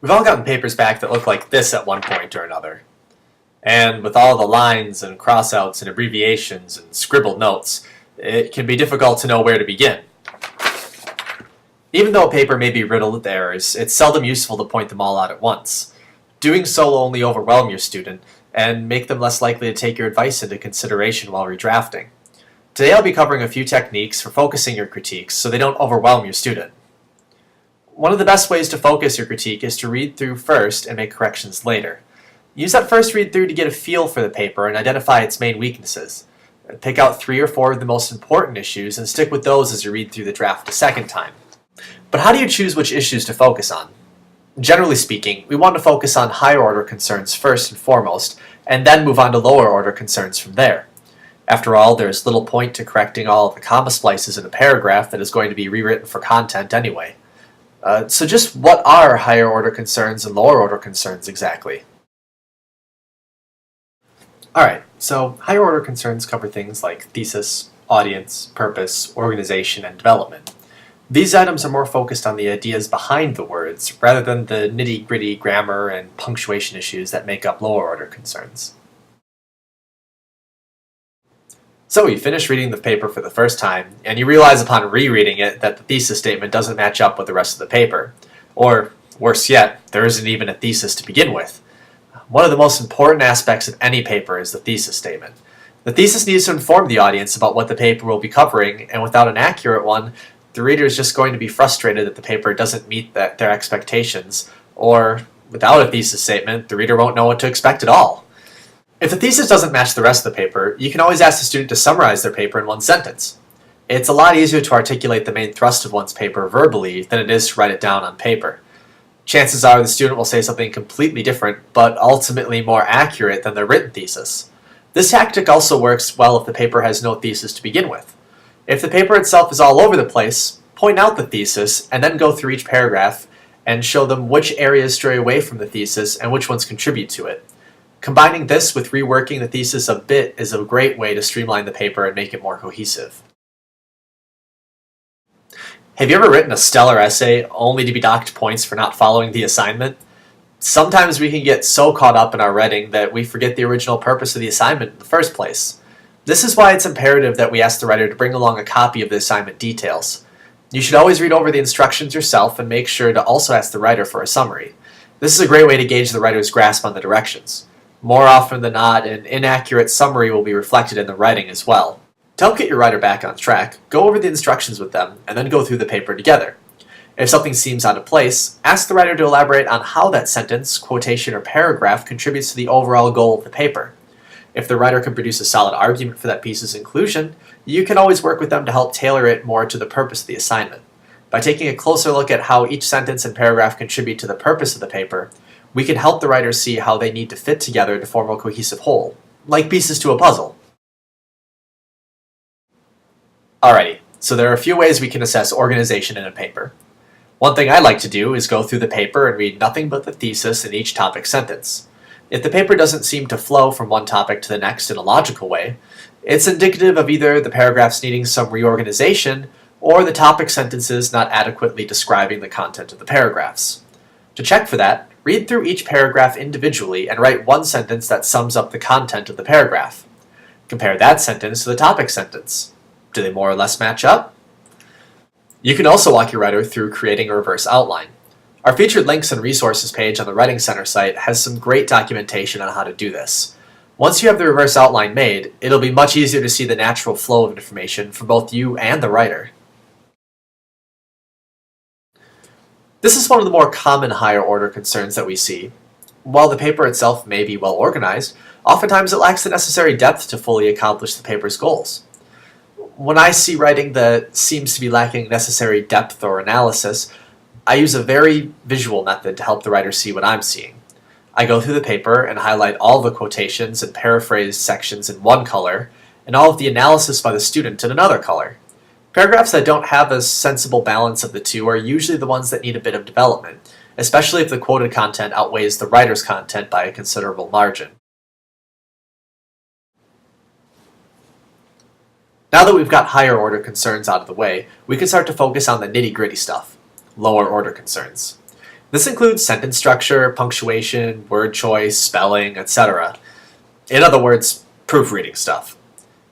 We've all gotten papers back that look like this at one point or another. And with all the lines and crossouts and abbreviations and scribbled notes, it can be difficult to know where to begin. Even though a paper may be riddled with errors, it's seldom useful to point them all out at once. Doing so will only overwhelm your student and make them less likely to take your advice into consideration while redrafting. Today I'll be covering a few techniques for focusing your critiques so they don't overwhelm your student. One of the best ways to focus your critique is to read through first and make corrections later. Use that first read through to get a feel for the paper and identify its main weaknesses. Pick out 3 or 4 of the most important issues and stick with those as you read through the draft a second time. But how do you choose which issues to focus on? Generally speaking, we want to focus on higher order concerns first and foremost, and then move on to lower order concerns from there. After all, there's little point to correcting all of the comma splices in a paragraph that is going to be rewritten for content anyway. So just what are higher order concerns and lower order concerns exactly? Alright, so higher order concerns cover things like thesis, audience, purpose, organization, and development. These items are more focused on the ideas behind the words, rather than the nitty-gritty grammar and punctuation issues that make up lower order concerns. So you finish reading the paper for the first time, and you realize upon rereading it that the thesis statement doesn't match up with the rest of the paper. Or, worse yet, there isn't even a thesis to begin with. One of the most important aspects of any paper is the thesis statement. The thesis needs to inform the audience about what the paper will be covering, and without an accurate one, the reader is just going to be frustrated that the paper doesn't meet their expectations, or, without a thesis statement, the reader won't know what to expect at all. If the thesis doesn't match the rest of the paper, you can always ask the student to summarize their paper in one sentence. It's a lot easier to articulate the main thrust of one's paper verbally than it is to write it down on paper. Chances are the student will say something completely different, but ultimately more accurate than their written thesis. This tactic also works well if the paper has no thesis to begin with. If the paper itself is all over the place, point out the thesis and then go through each paragraph and show them which areas stray away from the thesis and which ones contribute to it. Combining this with reworking the thesis a bit is a great way to streamline the paper and make it more cohesive. Have you ever written a stellar essay only to be docked points for not following the assignment? Sometimes we can get so caught up in our writing that we forget the original purpose of the assignment in the first place. This is why it's imperative that we ask the writer to bring along a copy of the assignment details. You should always read over the instructions yourself and make sure to also ask the writer for a summary. This is a great way to gauge the writer's grasp on the directions. More often than not, an inaccurate summary will be reflected in the writing as well. To help get your writer back on track, go over the instructions with them and then go through the paper together. If something seems out of place, ask the writer to elaborate on how that sentence, quotation, or paragraph contributes to the overall goal of the paper. If the writer can produce a solid argument for that piece's inclusion, you can always work with them to help tailor it more to the purpose of the assignment. By taking a closer look at how each sentence and paragraph contribute to the purpose of the paper, we can help the writer see how they need to fit together to form a cohesive whole, like pieces to a puzzle. Alrighty, so there are a few ways we can assess organization in a paper. One thing I like to do is go through the paper and read nothing but the thesis in each topic sentence. If the paper doesn't seem to flow from one topic to the next in a logical way, it's indicative of either the paragraphs needing some reorganization or the topic sentences not adequately describing the content of the paragraphs. To check for that, read through each paragraph individually and write one sentence that sums up the content of the paragraph. Compare that sentence to the topic sentence. Do they more or less match up? You can also walk your writer through creating a reverse outline. Our featured links and resources page on the Writing Center site has some great documentation on how to do this. Once you have the reverse outline made, it'll be much easier to see the natural flow of information for both you and the writer. This is one of the more common higher order concerns that we see. While the paper itself may be well organized, oftentimes it lacks the necessary depth to fully accomplish the paper's goals. When I see writing that seems to be lacking necessary depth or analysis, I use a very visual method to help the writer see what I'm seeing. I go through the paper and highlight all the quotations and paraphrased sections in one color, and all of the analysis by the student in another color. Paragraphs that don't have a sensible balance of the two are usually the ones that need a bit of development, especially if the quoted content outweighs the writer's content by a considerable margin. Now that we've got higher order concerns out of the way, we can start to focus on the nitty-gritty stuff, lower order concerns. This includes sentence structure, punctuation, word choice, spelling, etc. In other words, proofreading stuff.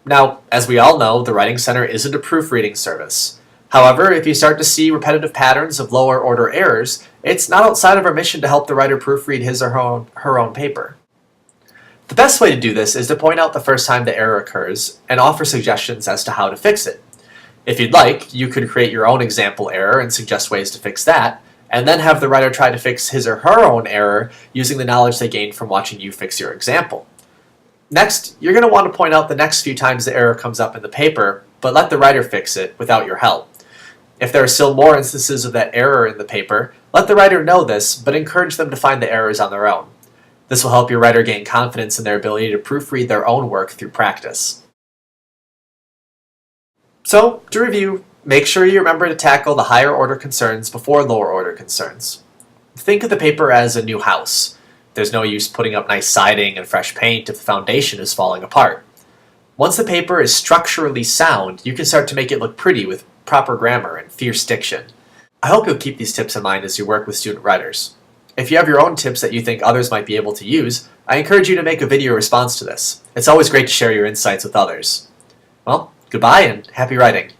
Now, as we all know, the Writing Center isn't a proofreading service. However, if you start to see repetitive patterns of lower order errors, it's not outside of our mission to help the writer proofread his or her own paper. The best way to do this is to point out the first time the error occurs and offer suggestions as to how to fix it. If you'd like, you could create your own example error and suggest ways to fix that, and then have the writer try to fix his or her own error using the knowledge they gained from watching you fix your example. Next, you're going to want to point out the next few times the error comes up in the paper, but let the writer fix it without your help. If there are still more instances of that error in the paper, let the writer know this, but encourage them to find the errors on their own. This will help your writer gain confidence in their ability to proofread their own work through practice. So, to review, make sure you remember to tackle the higher order concerns before lower order concerns. Think of the paper as a new house. There's no use putting up nice siding and fresh paint if the foundation is falling apart. Once the paper is structurally sound, you can start to make it look pretty with proper grammar and fierce diction. I hope you'll keep these tips in mind as you work with student writers. If you have your own tips that you think others might be able to use, I encourage you to make a video response to this. It's always great to share your insights with others. Well, goodbye and happy writing.